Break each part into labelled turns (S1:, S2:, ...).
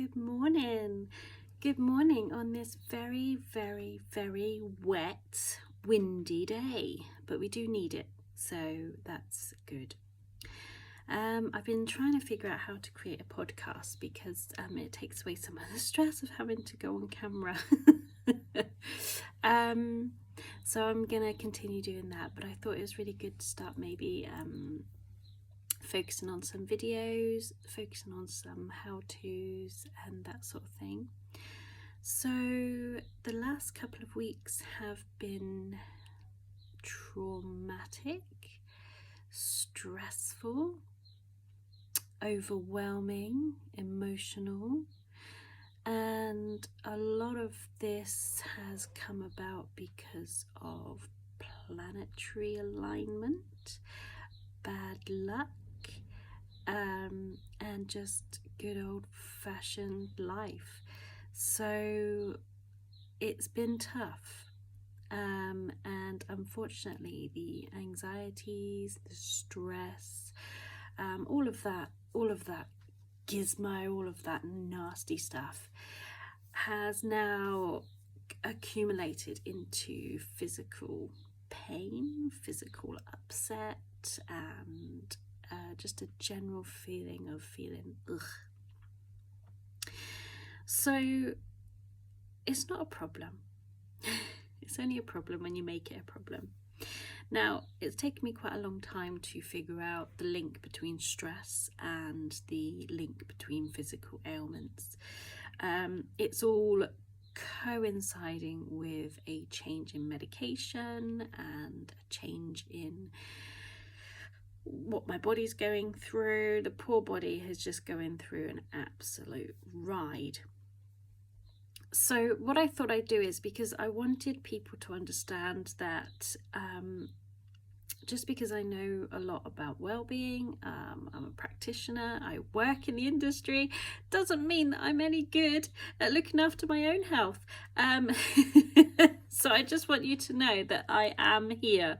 S1: Good morning. Good morning on this very, very, very wet, windy day, but we do need it, so that's good. I've been trying to figure out how to create a podcast because it takes away some of the stress of having to go on camera. So I'm gonna continue doing that, but I thought it was really good to start maybe focusing on some videos, focusing on some how-tos and that sort of thing. So the last couple of weeks have been traumatic, stressful, overwhelming, emotional, and a lot of this has come about because of planetary alignment, bad luck, and just good old-fashioned life. So it's been tough, and unfortunately the anxieties, the stress, all of that gizmo, all of that nasty stuff has now accumulated into physical pain, physical upset, and just a general feeling of feeling ugh. So it's not a problem. It's only a problem when you make it a problem. Now, it's taken me quite a long time to figure out the link between stress and the link between physical ailments. It's all coinciding with a change in medication and a change in what my body's going through. The poor body is just going through an absolute ride. So what I thought I'd do is, because I wanted people to understand that just because I know a lot about well-being, I'm a practitioner, I work in the industry, doesn't mean that I'm any good at looking after my own health. So I just want you to know that I am here.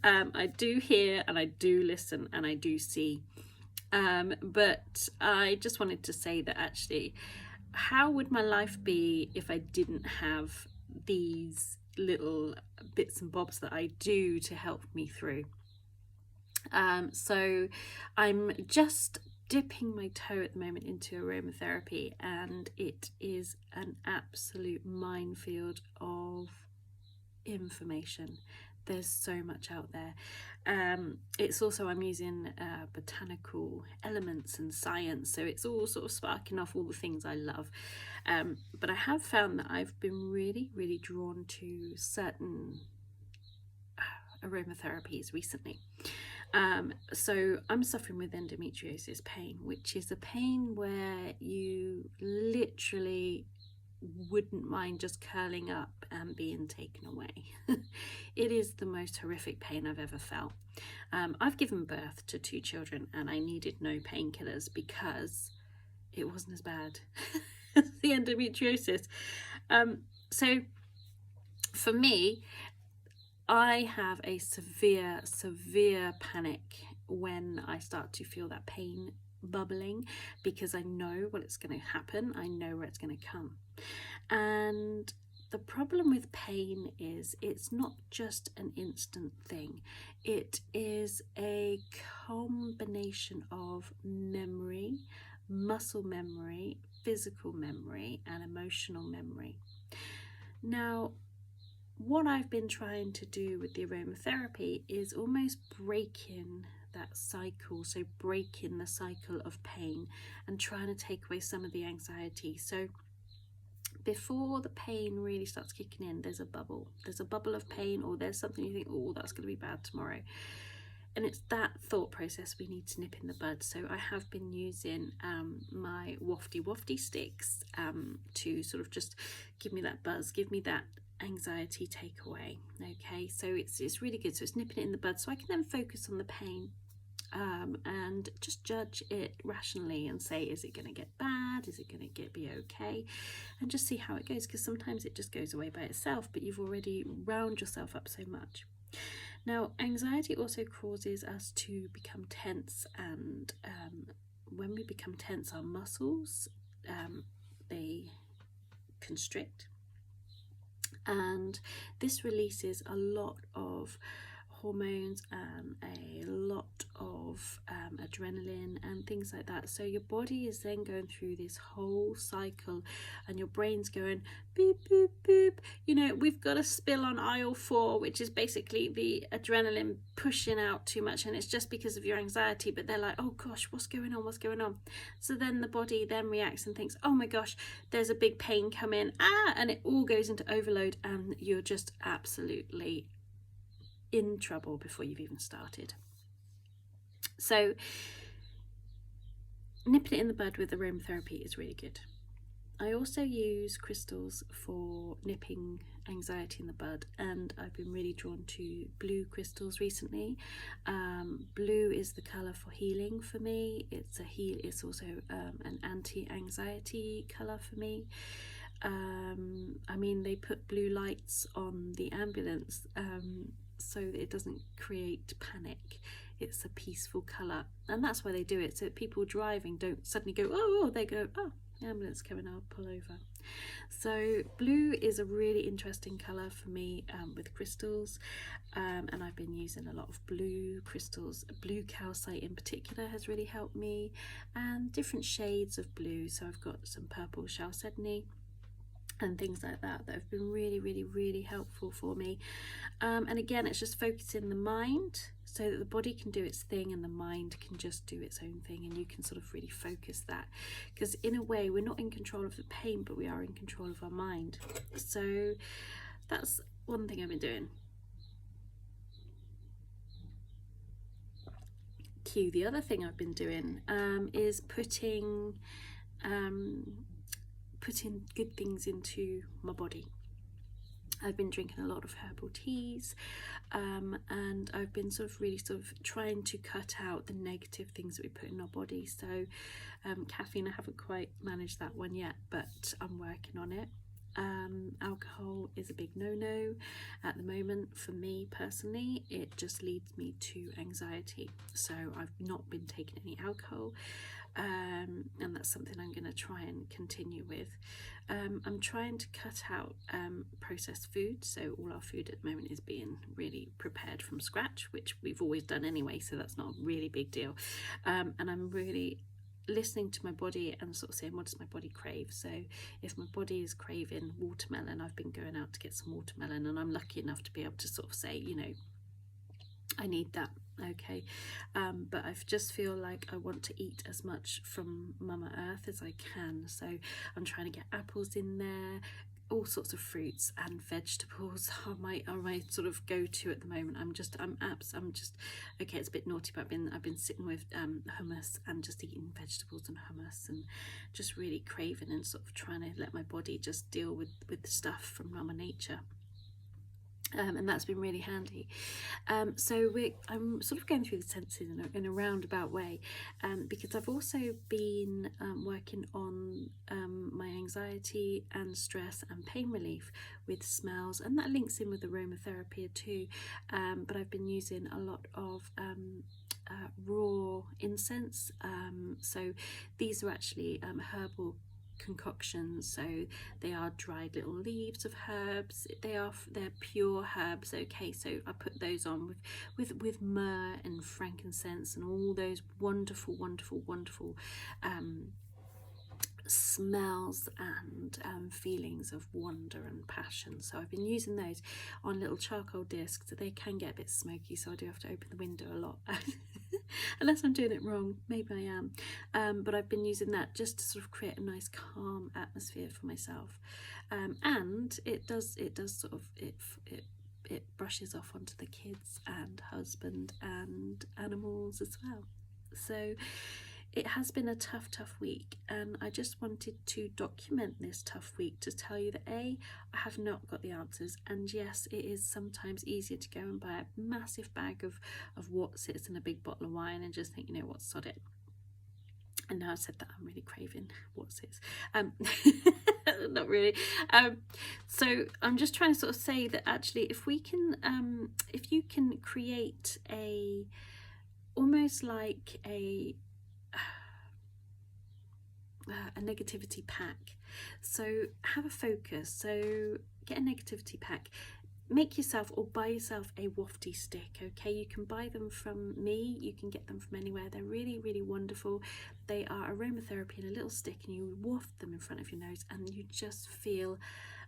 S1: I do hear and I do listen and I do see. But I just wanted to say that actually, how would my life be if I didn't have these little bits and bobs that I do to help me through? So I'm just dipping my toe at the moment into aromatherapy, and it is an absolute minefield of information. There's so much out there. It's also, I'm using botanical elements and science, so it's all sort of sparking off all the things I love. But I have found that I've been really drawn to certain aromatherapies recently. So I'm suffering with endometriosis pain, which is a pain where you literally wouldn't mind just curling up and being taken away. It is the most horrific pain I've ever felt. I've given birth to 2 children and I needed no painkillers because it wasn't as bad as the endometriosis. So for me, I have a severe panic when I start to feel that pain bubbling, because I know what it's going to happen. I know where it's going to come. And the problem with pain is it's not just an instant thing. It is a combination of memory, muscle memory, physical memory, and emotional memory. Now, what I've been trying to do with the aromatherapy is almost breaking that cycle, so breaking the cycle of pain and trying to take away some of the anxiety. So before the pain really starts kicking in, there's a bubble of pain, or there's something you think, oh, that's going to be bad tomorrow, and it's that thought process we need to nip in the bud. So I have been using my wafty sticks to sort of just give me that buzz, give me that anxiety takeaway. Okay, so it's really good. So it's nipping it in the bud, so I can then focus on the pain and just judge it rationally and say, is it going to get bad, is it going to be okay, and just see how it goes, because sometimes it just goes away by itself, but you've already wound yourself up so much. Now, anxiety also causes us to become tense, and when we become tense, our muscles they constrict, and this releases a lot of hormones and a lot of adrenaline and things like that. So your body is then going through this whole cycle, and your brain's going boop boop boop, you know, we've got a spill on aisle 4, which is basically the adrenaline pushing out too much, and it's just because of your anxiety. But they're like, oh gosh, what's going on? So then the body then reacts and thinks, oh my gosh, there's a big pain coming, and it all goes into overload, and you're just absolutely in trouble before you've even started. So nipping it in the bud with aromatherapy is really good. I also use crystals for nipping anxiety in the bud, and I've been really drawn to blue crystals recently. Blue is the colour for healing for me. It's also an anti-anxiety colour for me. I mean, they put blue lights on the ambulance so that it doesn't create panic. It's a peaceful colour, and that's why they do it, so that people driving don't suddenly go, oh, they go, oh, the ambulance coming, I'll pull over. So blue is a really interesting colour for me with crystals, and I've been using a lot of blue crystals. Blue calcite in particular has really helped me, and different shades of blue. So I've got some purple chalcedony and things like that have been really helpful for me. And again, it's just focusing the mind so that the body can do its thing and the mind can just do its own thing, and you can sort of really focus that, because in a way we're not in control of the pain, but we are in control of our mind. So that's one thing I've been doing. The other thing I've been doing is putting good things into my body. I've been drinking a lot of herbal teas, and I've been really trying to cut out the negative things that we put in our body. So caffeine, I haven't quite managed that one yet, but I'm working on it. Alcohol is a big no-no at the moment for me personally. It just leads me to anxiety, so I've not been taking any alcohol. And that's something I'm going to try and continue with. I'm trying to cut out processed food, so all our food at the moment is being really prepared from scratch, which we've always done anyway, so that's not a really big deal. And I'm really listening to my body and sort of saying, what does my body crave? So if my body is craving watermelon, I've been going out to get some watermelon, and I'm lucky enough to be able to sort of say, you know, I need that, okay. But I just feel like I want to eat as much from Mama Earth as I can, so I'm trying to get apples in there, all sorts of fruits and vegetables are my sort of go-to at the moment. I'm just okay, it's a bit naughty, but I've been sitting with hummus and just eating vegetables and hummus and just really craving and sort of trying to let my body just deal with the stuff from Mama Nature. And that's been really handy. So I'm sort of going through the senses in a roundabout way, because I've also been working on my anxiety and stress and pain relief with smells, and that links in with aromatherapy too. But I've been using a lot of raw incense. So these are actually herbal concoctions, so they are dried little leaves of herbs. They're pure herbs, okay. So I put those on with myrrh and frankincense and all those wonderful smells and feelings of wonder and passion. So I've been using those on little charcoal discs. They can get a bit smoky, so I do have to open the window a lot. Unless I'm doing it wrong, maybe I am. But I've been using that just to sort of create a nice calm atmosphere for myself, and it does sort of it brushes off onto the kids and husband and animals as well. So it has been a tough week, and I just wanted to document this tough week to tell you that I have not got the answers, and yes, it is sometimes easier to go and buy a massive bag of what sits in a big bottle of wine and just think, you know what, sod it. And now I've said that, I'm really craving what's it. Not really. So I'm just trying to sort of say that actually, if you can create almost like a a negativity pack. So have a focus. So get a negativity pack. Make yourself or buy yourself a wafty stick. Okay, you can buy them from me, you can get them from anywhere. They're really, really wonderful. They are aromatherapy in a little stick, and you waft them in front of your nose and you just feel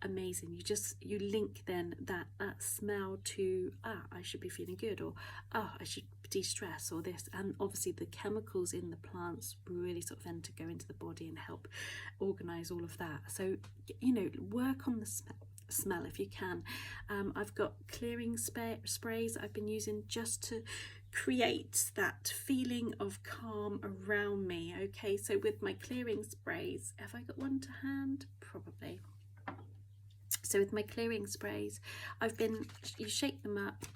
S1: amazing. You link then that smell to, I should be feeling good, or I should de-stress, or this. And obviously the chemicals in the plants really sort of then to go into the body and help organize all of that. So, you know, work on the smell if you can. I've got clearing sprays I've been using just to create that feeling of calm around me. Okay, so with my clearing sprays, have I got one to hand? Probably. So with my clearing sprays, you shake them up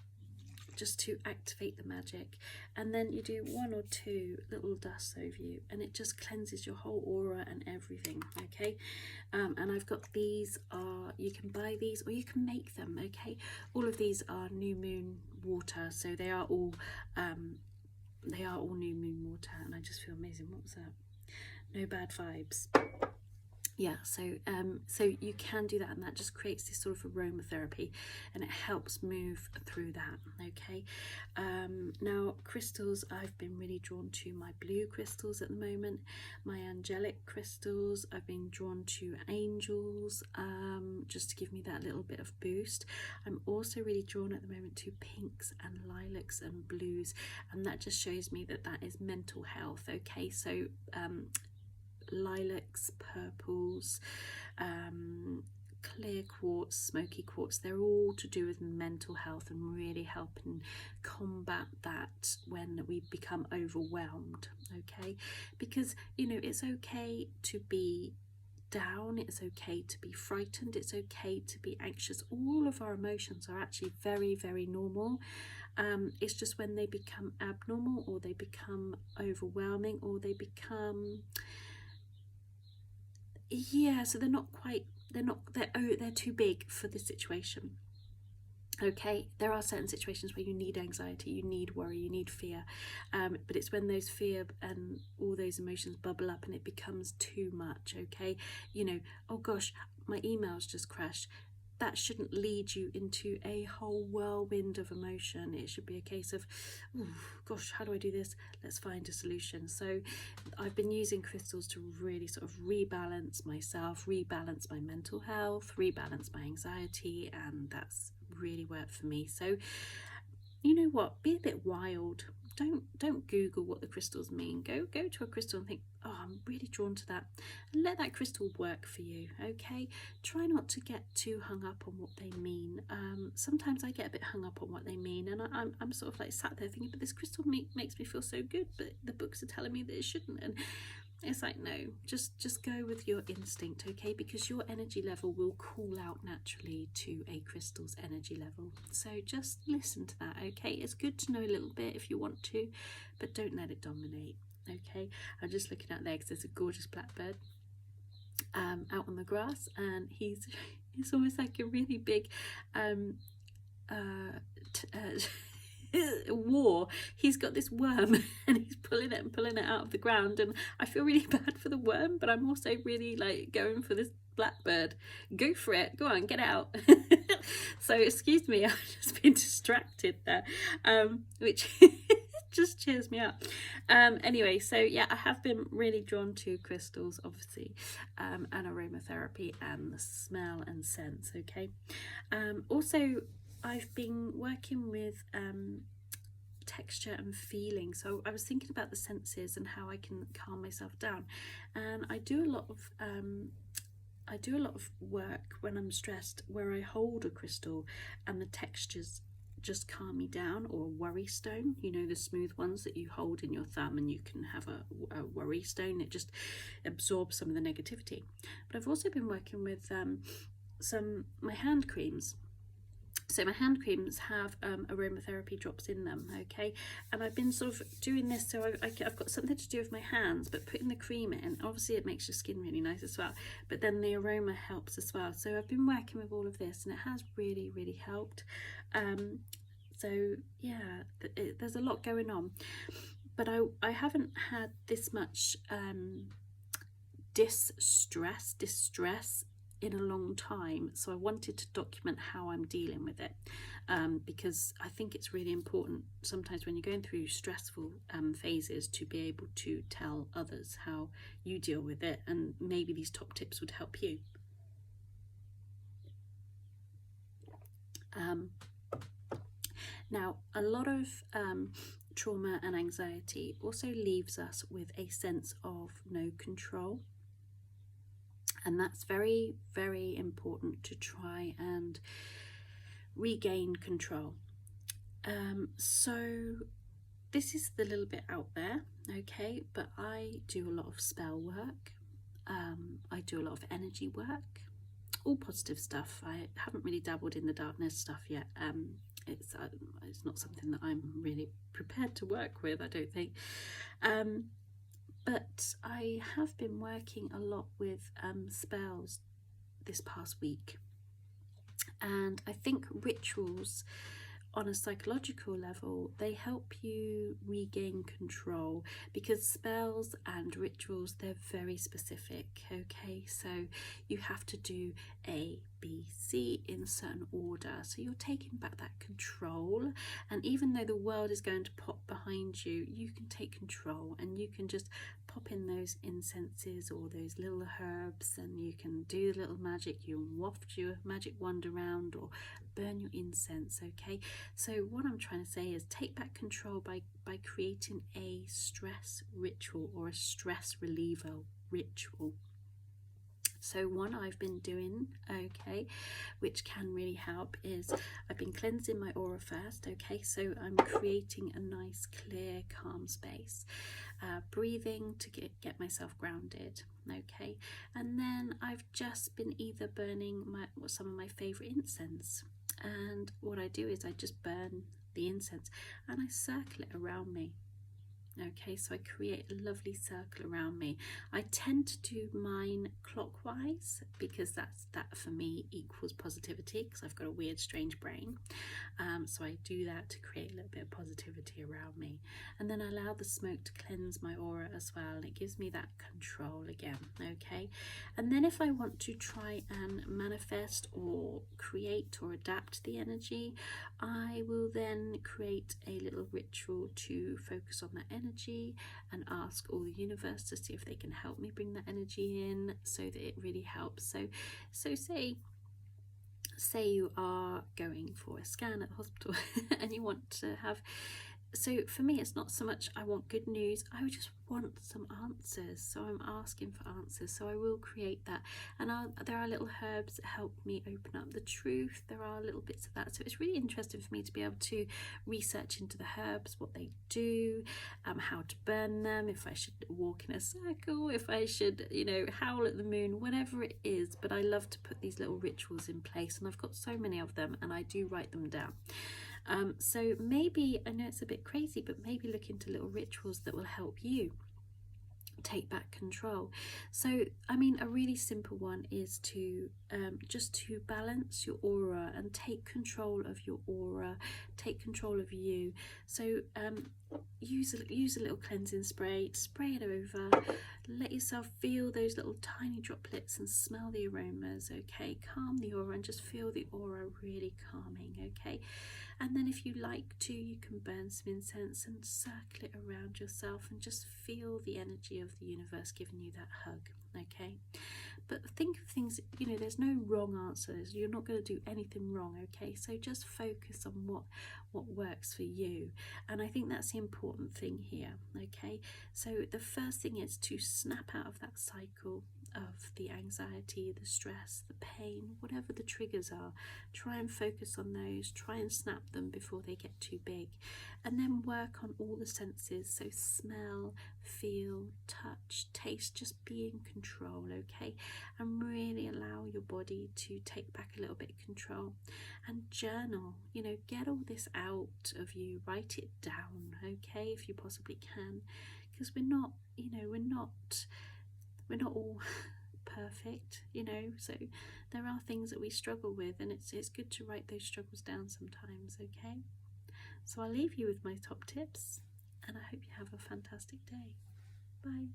S1: just to activate the magic, and then you do 1 or 2 little dusts over you, and it just cleanses your whole aura and everything. Okay, and I've got these. You can buy these or you can make them. Okay, all of these are new moon water, so they are all new moon water, and I just feel amazing. What was that? No bad vibes. Yeah, so you can do that, and that just creates this sort of aromatherapy, and it helps move through that. Okay, now crystals, I've been really drawn to my blue crystals at the moment, my angelic crystals. I've been drawn to angels, just to give me that little bit of boost. I'm also really drawn at the moment to pinks and lilacs and blues, and that just shows me that that is mental health. Okay, so lilacs, purples, clear quartz, smoky quartz, they're all to do with mental health and really helping combat that when we become overwhelmed. Okay, because you know, it's okay to be down, it's okay to be frightened, it's okay to be anxious. All of our emotions are actually very, very normal. It's just when they become abnormal, or they become overwhelming, or they become, so they're too big for the situation. Okay, there are certain situations where you need anxiety, you need worry, you need fear, but it's when those fear and all those emotions bubble up and it becomes too much. Okay, you know, oh gosh, my email's just crashed. That shouldn't lead you into a whole whirlwind of emotion. It should be a case of, oh gosh, how do I do this? Let's find a solution. So I've been using crystals to really sort of rebalance myself, rebalance my mental health, rebalance my anxiety, and that's really worked for me. So you know what, be a bit wild. Don't Google what the crystals mean. Go to a crystal and think, oh, I'm really drawn to that, and let that crystal work for you. Okay, try not to get too hung up on what they mean. Sometimes I get a bit hung up on what they mean, and I'm sort of like sat there thinking, but this crystal makes me feel so good, but the books are telling me that it shouldn't. And it's like, no, just go with your instinct. Okay, because your energy level will call out naturally to a crystal's energy level. So just listen to that. Okay, it's good to know a little bit if you want to, but don't let it dominate. Okay, I'm just looking out there because there's a gorgeous blackbird out on the grass, and he's almost like a really big war. He's got this worm and he's pulling it out of the ground, and I feel really bad for the worm, but I'm also really like going for this blackbird. Go for it, go on, get out. So excuse me, I've just been distracted there, which just cheers me up. Anyway, so yeah, I have been really drawn to crystals, obviously, and aromatherapy and the smell and scents. Okay, also I've been working with texture and feeling. So I was thinking about the senses and how I can calm myself down, and I do a lot of work when I'm stressed where I hold a crystal and the textures just calm me down. Or a worry stone, you know, the smooth ones that you hold in your thumb, and you can have a worry stone. It just absorbs some of the negativity. But I've also been working with my hand creams. So my hand creams have aromatherapy drops in them. Okay, and I've been sort of doing this, so I've got something to do with my hands, but putting the cream in, obviously it makes your skin really nice as well, but then the aroma helps as well. So I've been working with all of this, and it has really, really helped. So yeah, there's a lot going on, but I haven't had this much distress in a long time, so I wanted to document how I'm dealing with it, because I think it's really important sometimes when you're going through stressful phases to be able to tell others how you deal with it, and maybe these top tips would help you. Now, a lot of trauma and anxiety also leaves us with a sense of no control. And that's very, very important to try and regain control. So this is the little bit out there, okay? But I do a lot of spell work. I do a lot of energy work, all positive stuff. I haven't really dabbled in the darkness stuff yet. It's not something that I'm really prepared to work with, I don't think. But I have been working a lot with spells this past week, and I think rituals on a psychological level, they help you regain control, because spells and rituals, they're very specific, okay? So you have to do A, B, C in certain order, so you're taking back that control, and even though the world is going to pop behind you, you can take control, and you can just pop in those incenses or those little herbs, and you can do a little magic. You waft your magic wand around or burn your incense, okay? So what I'm trying to say is take back control by creating a stress ritual or a stress reliever ritual. So one I've been doing, okay, which can really help, is I've been cleansing my aura first, okay? So I'm creating a nice, clear, calm space, breathing to get myself grounded, okay? And then I've just been either burning some of my favorite incense, and what I do is I just burn the incense and I circle it around me. Okay, so I create a lovely circle around me. I tend to do mine clockwise because that for me equals positivity, because I've got a weird, strange brain. So I do that to create a little bit of positivity around me, and then I allow the smoke to cleanse my aura as well, and it gives me that control again, okay? And then if I want to try and manifest or create or adapt the energy, I will then create a little ritual to focus on that energy and ask all the universe to see if they can help me bring that energy in so that it really helps. So say you are going for a scan at the hospital and you want to have, so for me it's not so much I want good news, I would just want some answers, so I'm asking for answers, so I will create that. And there are little herbs that help me open up the truth, there are little bits of that, so it's really interesting for me to be able to research into the herbs, what they do, how to burn them, if I should walk in a circle, if I should, you know, howl at the moon, whatever it is. But I love to put these little rituals in place, and I've got so many of them, and I do write them down. So maybe, I know it's a bit crazy, but maybe look into little rituals that will help you take back control. So I mean, a really simple one is to just to balance your aura and take control of your aura, take control of you. So use a little cleansing spray, spray it over, let yourself feel those little tiny droplets and smell the aromas, okay? Calm the aura and just feel the aura really calming, okay? And then if you like to, you can burn some incense and circle it around yourself and just feel the energy of the universe giving you that hug, okay? But think of things, you know, there's no wrong answers. You're not going to do anything wrong, okay? So just focus on what works for you. And I think that's the important thing here, okay? So the first thing is to snap out of that cycle of the anxiety, the stress, the pain, whatever the triggers are. Try and focus on those, try and snap them before they get too big, and then work on all the senses. So smell, feel, touch, taste, just be in control, okay? And really allow your body to take back a little bit of control. And journal, you know, get all this out of you, write it down, okay, if you possibly can, because we're not, you know, we're not all perfect, you know, so there are things that we struggle with, and it's good to write those struggles down sometimes, okay? So I'll leave you with my top tips, and I hope you have a fantastic day. Bye.